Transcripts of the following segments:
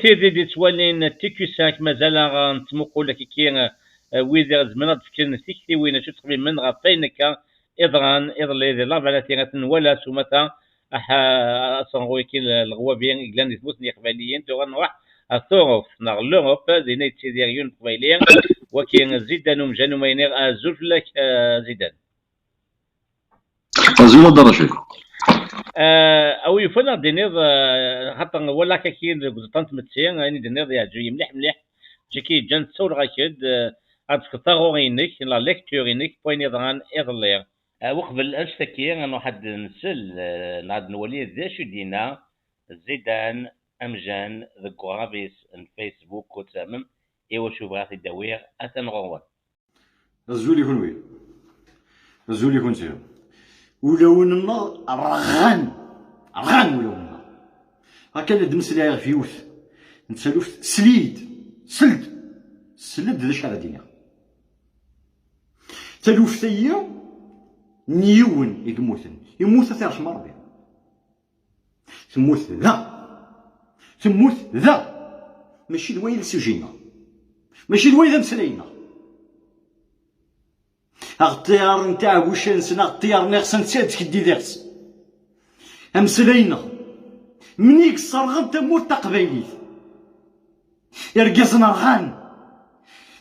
سيدي دي توالين تيكو ساك مازال نتمقول لك كي ويدي زمن تفكر تيكتي وين شو تقبل من غفينك إضران إضلي ذي لافالاتي غتنولا سومتا أصنغوي كي الغوابين إقلان يثبوتني قباليين تغن واحد الثوغف نغ لوغف ذي نيت سيديريون قباليين وكي زيدان ومجانو ماينير أزوف لك زيدان أزول درجة او يفنر دينيض حتى ولا كاين قلطانت متسين يعني دينيض يا جوي مليح مليح جيكي جان تصور غاكد هاد كثاغورينك لا ليكتورينك بوين يضران اضلير وقبل اشتكي انا واحد نسل نعاد نولي ذا شو دينا زيدان امجان ذا كورابيس الفيسبوك وتسامم ايوا شو بغات الدوير اتنغوان الزول يكون وين الزول يكون سير ولو النار رغان ولو النار هكذا دمسلي في يوث نتسالوف سلد ذا شحال دينا تلوف ثيا نيون يموت ثلاث مرات تموت ذا ماشي الويل سجينا ماشي الويل مسلينا اغتيار نتاع وشانسنا اغتيار ناقصن تسادك دي داكس امسلينا منيك صرغن تموت تقبيليت يرقصنا رغان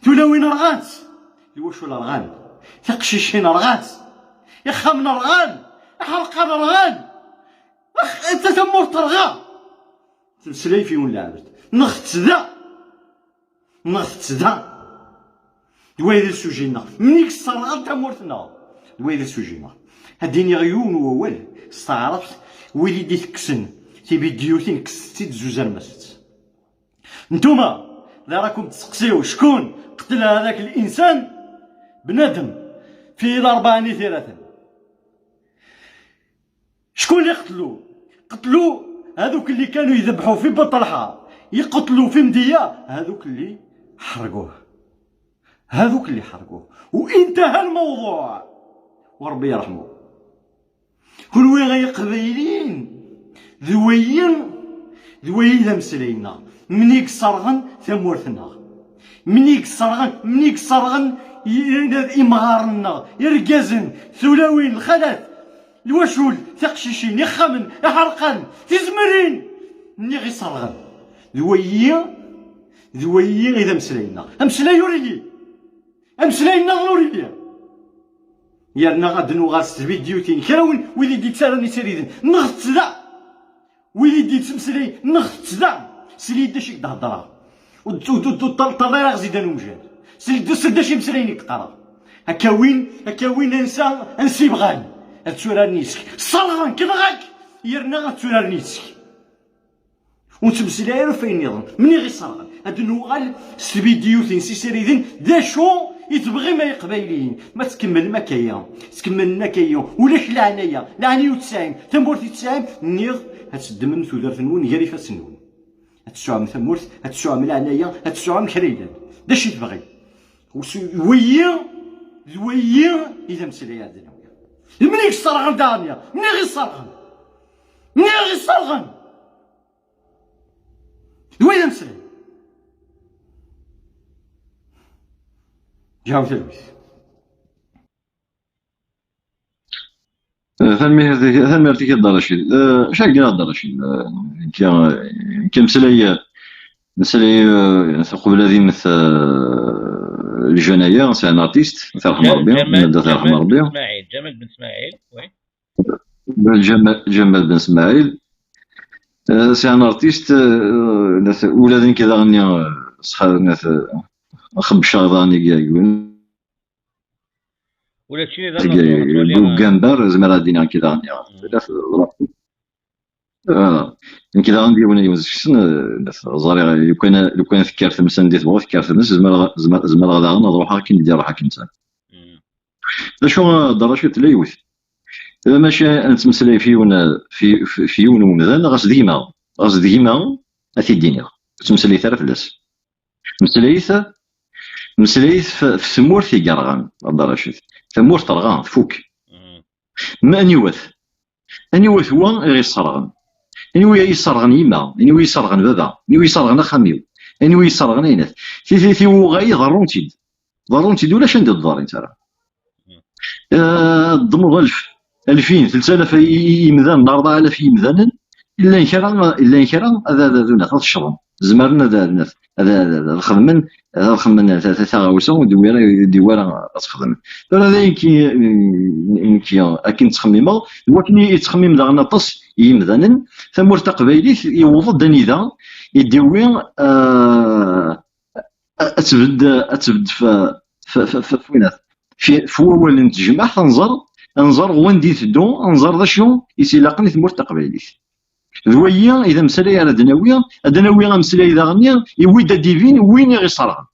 تولوين رغات يوشو الرغان تقشيشين رغات يخمنا رغان حلقنا رغان انت تمور ترغى تمسلي في ولا عبد نخت ذا دويد السجينة منيك صرغان تمورتنا دويد السجينة هاديني غيون ووال استعرفت وليدي تكسن تيبي ديوتين كستيت زوزان مست نتوما لا راكم تسقسيو شكون قتل هذاك الانسان بنادم في الاربعين ثلاثة شكون اللي قتلو هذوك اللي كانوا يذبحوا في بطلحة يقتلوا في مدية هذوك اللي حرقوه وانتهى الموضوع وربي يرحمه كل غير قبيلين ذوين مسلينا منيك صرغن ثمورتنا منيك صرغن إمغارنا يرقزن ثلاوين الخلات الوشول تقشيشين يخمن يحرقن تزمرين منيك صرغن ذوين إذا مسلينا أمسلينا نوريلي يرنا غاد نوغاس فيديوتين كراون ويلي ديت سارني سريدن نغت ذا ويلي ديت تمسلي نغت ذا سليد داشي تهضرها طلع زيدان ومجال سليد داشي مسليني تقرا هكا وين انسي بغاني هتسورار نيسك صلغان كنغاك يرنا غتسورار نيسك ونتمسلي غير فين يظن مني غير صلغان هاد نوغال فيديوتين سريدن داشو يتبغي ما يقبايلين ما تكمل ما كاين ولاش لعنيا وتسايم تمورتي تسايم نيغ هتسدمن ثلاث نون يا ريفاس نون هتسعى من ثمورت هتسعى من العناية هتسعى من كريدان داش يتبغي زويا اذا مسلي هذا منيك صرغن دانيا مني غير صرغن وين مسلي جاو تلويث ثمي ارتكي الدرشيد شاقنا الدرشيد كمسلي قبل هذه مثل الجناية سي ان ارتيست مثل رحمة ربي جمال بن اسماعيل وي جمال بن اسماعيل سي ان ارتيست ولادين كذا غني صحاب خب شغضاني يقول ولا شي جنبر زعما غادي كذا غني كذا غندير وانا يوزن زاري لو كان فكرت مثلا ديت بغا فكرت الناس زعما غادا نروح كي ندير روحك انت شو درجه تليوث ماشي نتمسلي فيون ومذان غاس ديما اثي الدنيا تمسلي ثلاث فلاس مسليث في ثمورث يقرغان الدرجه ثمورث طرغان فوك ما انيوث هو غير صرغن انوي يصرغن يما، انوي يصرغن بابا، انوي يصرغن خاميو، انوي يصرغن اينات في وغاي ضرونتي ولا شند الضار انت راه ضمو 1000 2000 3000 يمذان 4000 يمذان الا كرا هذا ذونا الشرم زمرنا هذا الخدمن تاغاوسا دويرا تخدم هذا يمكن اكن تخميمه ولكن يتخمم داغنا طس يمذانا ثمور تقبايليت يوض دنيدا يدوي اتبد في وينات في اول نتجمع انظر وين دي تدو انظر ذا شنو يسيلاقني ثمور تقبايليت ذويا اذا مسلاي على دناويه مسلاي ذا غنيا يويدا ديفين وين يغصرها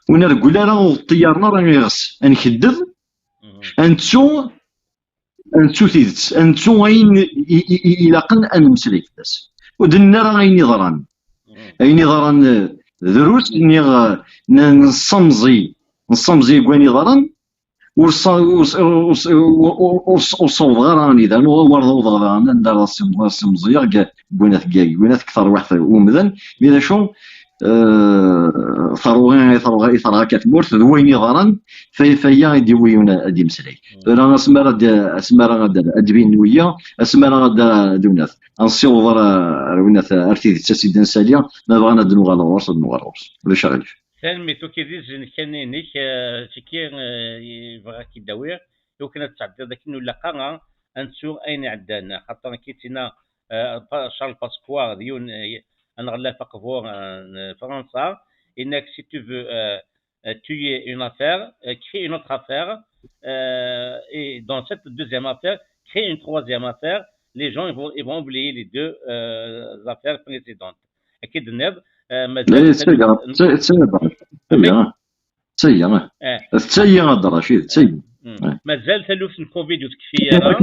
ونرقل راه الطيارنا راه يغص نكدب انتو تيدت انتو غين يلاقن ان مسلاي كداس ودنا راه غين يضران دروس نصمزي كواني ضران وصوض غراني ذا ورض غرانا ندار السمزية كونات كثر واحد ومذن ميدا شو ثروغا كتمورت ذويني ضران فيا يديويونا دي مسلاي انا اسمارا ادبين ويا اسمارا دونات انصيو ضرا ارتيد تسيدن ساليا ما بغانا دنوغا لورس ولا شغل ثاني توكيديز كان نيك تكي بغا كيداوي لو كانت تعدى ذاك نلقى انسو اين عدانا خاطر كيتينا شارل باسكوار ديون انا غلا فقفور فرنسا انك سي تو فو tuer une affaire, créer une autre affaire, et dans cette deuxième affaire, créer une troisième affaire, les gens ils vont oublier les deux affaires précédentes. أكيد الناب تسيا هذا رشيد تسيا مازال ثلث الكوفيد وتكفي راه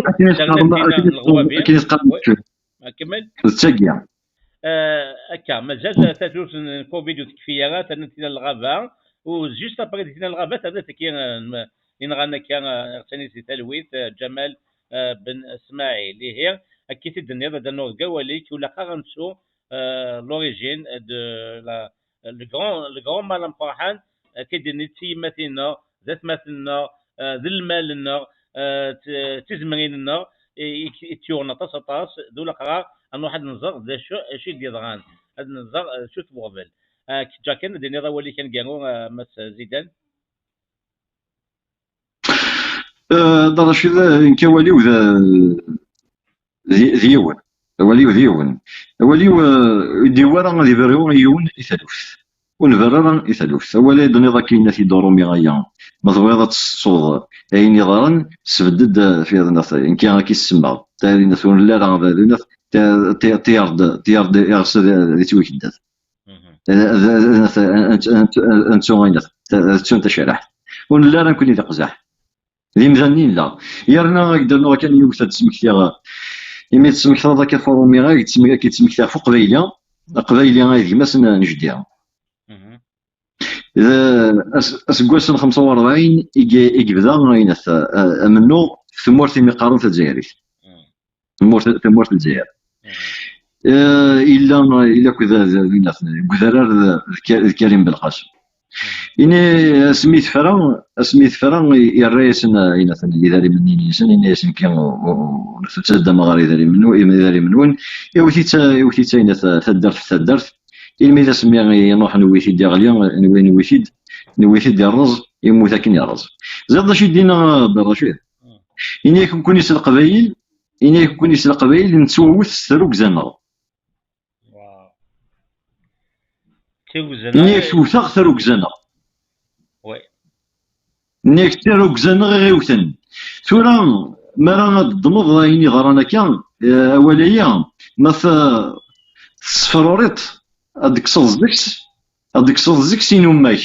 كمل تسيا هكا مازال ثلث الكوفيد وتكفي راه تنتينا الغابه وجوست ابري دينا الغابات هذا تكي ينغانا كان ثاني تلويث جمال بن اسماعيل اللي هي اكيد الدنيا هذا نور قواليك ولا قرنسو l'origine de le grand مالم فرحان كيدير تيماتنا ذات ماتنا ذي المال لنا تزمرين لنا يتيورنا طاس دولا قرار ان واحد النظر ذا شي ديضغان هذا النظر شو تبغبل جا كان ديني راه ولي كان كانوا مس زيدان درش كوالي وذا ذيون ولي ديوارا غادي بريو يون يثلث ونبرر يثلث ولا دني ذاك في درومي غيا ما تبغيض تصوض اين يضرن سبدد في هذا ان كان كيسمع تاري نسون لا راه تيارد يغسل اللي توكدات انت انت شرح ولا راه نكون تقزح اللي مزنين لا يرنا قدرنا كان يوث تسمكتيها يمي تسمكتا ذاك فورومي غا كيتسمكتا فوق قبايليا هذه ما سنا نجديها اسكواس 45 يبدا غاينث منو ثمورت مقارن في الجزائر ثمورت الجزائر الا كذا الكريم بالقاسم إني سميت فران الرئيس إن إداري مني إنسان إن اسم كان نفتاد مغاري إداري منون يوثيتا إن ثدرت إلمي إذا سمي نروح نويثيد ديال غليا نويثيد ديال الرز يموت كن الرز زاد شي دينا بالرشيد إني كون يسال القبايل نتسوث ثروك زنا نيك توثق ثروك زنا نيك ثروك زنا غير وثن ثورا ما رانا الضمض رايني ضرانا كان اوليا ما صفروريط هذيك صوص سينو ماك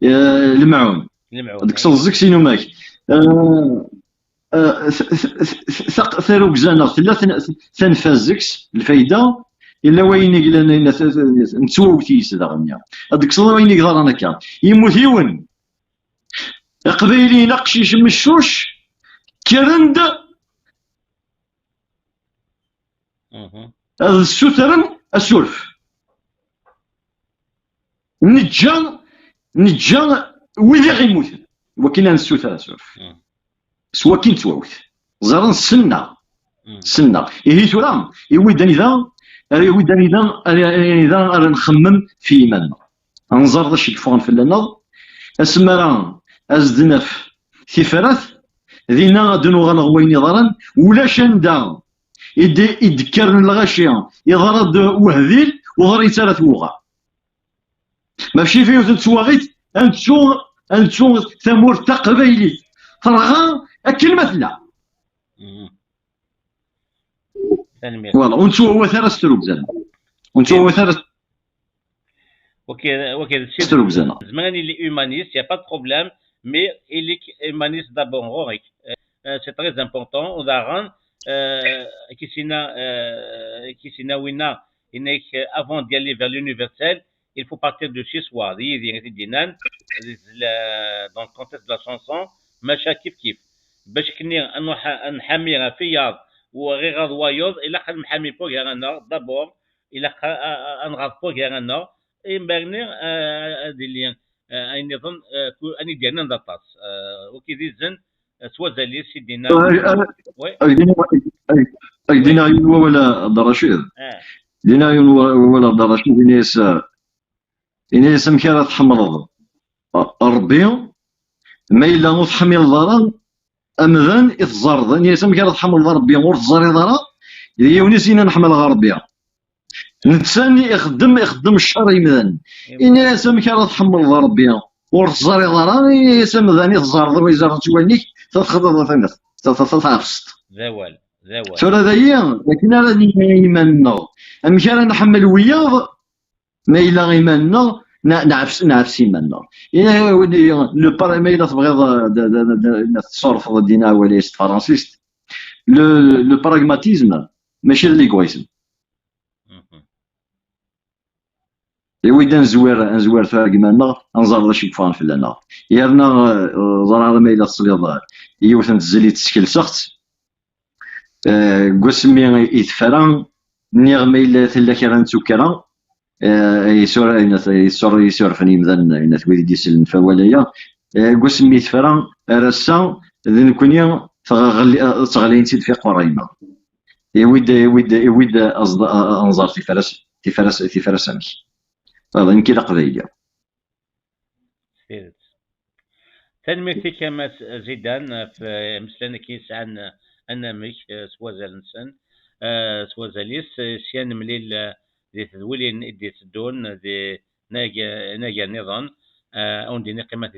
المعون هذيك صوص سينو ماك ثروك زنا ثنفازكس الفايده إلا وين قلنا نتسووتي سداغنيا هذيك الصلاة وين يقدر أنا كان يموت يون قبيلي نقشيش مشوش كرند السوترن السلف نجا ويلي غيموت وكاين السوتر السلف سوا كين تواوت زرن سنة إيه ترى يودني ذا إذا نخمم في إيماننا نزار ذا شي فوق في لنا اسمرا ازدنف ثفرات ذينا دنو غنغوين يضرن ولا شندا يدكرن الغاشية يضرد وهذيل وغري ثلاث وغا ماشي فيه تتسواغيت انتو ثمور تقبيلي ترغى اكل مثلا فوالا وانتو هو ثلاث ستروك زين وانتو هو ثلاث Ok, ستروك زين il est humaniste, il n'y a pas de problème, mais il est humaniste d'abord. C'est très important. On a rend avant d'y aller vers l'universel, il faut partir de chez soi. Dans le contexte de la chanson, Macha Kif Kif. باش كني نحميها في ياض وغير غاض وايض الى خد محامي فوق هنا دابور الى نغاض فوق هنا إمبرني ديالي نظن اني ديالنا ندطاس وكي زين سوازالي سيدينا دينا ولا درشيد دينا ولا درشيد إنيس مكارة تحمرض ربي ما إلا نتحمل ضرر أمذن إتزرد إنيس مكارة تحمل ربي ور تزري ضرر يونيسينا نحمل غربيا نتساني يخدم الشر يمذن إنيس مكارة تحمل ربي ور تزري ضرر إنيس مذن إتزرد ويزرد توانيك تتخضر ثنث تتعفست زوال ترى ذايا لكن هذا إيماننا أمكان نحمل وياض ما إلا إيماننا نعفس إيماننا ما إلا تبغيض تصرف دينا وليست فرنسيست لو براغماتيزم ماشي ليغويزم وإذا نزوار فارق مالنا نزار شي كفان في لنا يرنا زرار ما إلا تصليض يوثن تزلي تسكل سخت قسمي يتفران نيغ ما إلا تلا كران تسكرا يسور فني مذن إن تقولي دي سلم فواليا قسمي يتفران رسا ذن كونيا تغلين تيد في قريمة يود أنظار تفرس أمشي هذا يمكن قضية تنميتي كما زيدان في مثلا كيس عن أنامك سوازالنسن سوازاليس سيان مليل دي تدولين دي تدون دي ناجا نظام أو دي قيمة